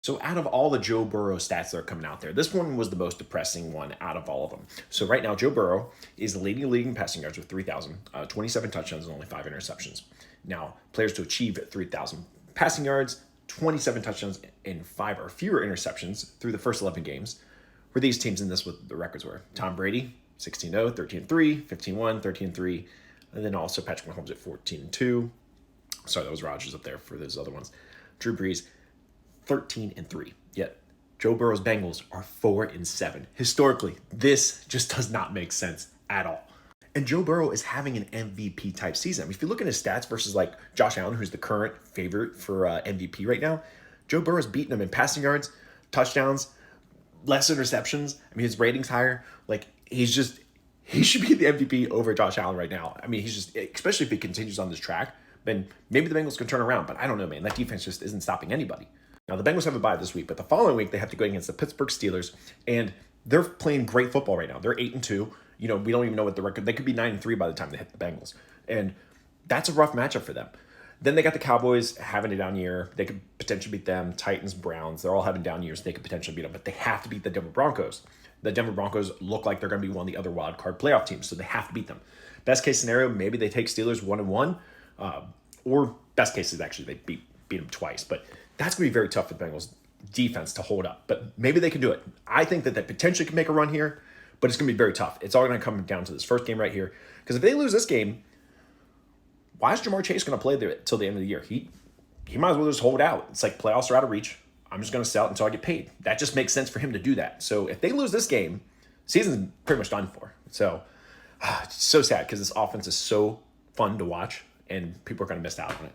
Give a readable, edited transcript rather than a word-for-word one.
So out of all the Joe Burrow stats that are coming out there, this one was the most depressing one out of all of them. So right now, Joe Burrow is leading the league in passing yards with 3,000, 27 touchdowns and only 5 interceptions. Now, players to achieve 3,000 passing yards, 27 touchdowns, and 5 or fewer interceptions through the first 11 games. Were these teams in this what the records were? Tom Brady, 16-0, 13-3, 15-1, 13-3, and then also Patrick Mahomes at 14-2. Sorry, that was Rodgers up there for those other ones. Drew Brees, 13-3. Yet Joe Burrow's Bengals are 4-7. Historically, this just does not make sense at all. And Joe Burrow is having an MVP type season. I mean, if you look at his stats versus like Josh Allen, who's the current favorite for MVP right now, Joe Burrow's beating him in passing yards, touchdowns, less interceptions. I mean, his rating's higher. Like he should be the MVP over Josh Allen right now. I mean, especially if he continues on this track, then maybe the Bengals can turn around. But I don't know, man. That defense just isn't stopping anybody. Now, the Bengals have a bye this week, but the following week they have to go against the Pittsburgh Steelers, and they're playing great football right now. They're 8-2. You know, we don't even know what the record. They could be 9-3 by the time they hit the Bengals, and that's a rough matchup for them. Then they got the Cowboys having a down year. They could potentially beat them. Titans, Browns, they're all having down years. They could potentially beat them, but they have to beat the Denver Broncos. The Denver Broncos look like they're going to be one of the other wild card playoff teams, so they have to beat them. Best case scenario, maybe they take Steelers 1-1, or best case is actually they beat them twice, but that's going to be very tough for the Bengals defense to hold up. But maybe they can do it. I think that they potentially can make a run here, but it's going to be very tough. It's all going to come down to this first game right here. Because if they lose this game, why is Jamar Chase going to play there till the end of the year? He might as well just hold out. It's like playoffs are out of reach. I'm just going to sell it until I get paid. That just makes sense for him to do that. So if they lose this game, season's pretty much done for. So it's so sad because this offense is so fun to watch, and people are going to miss out on it.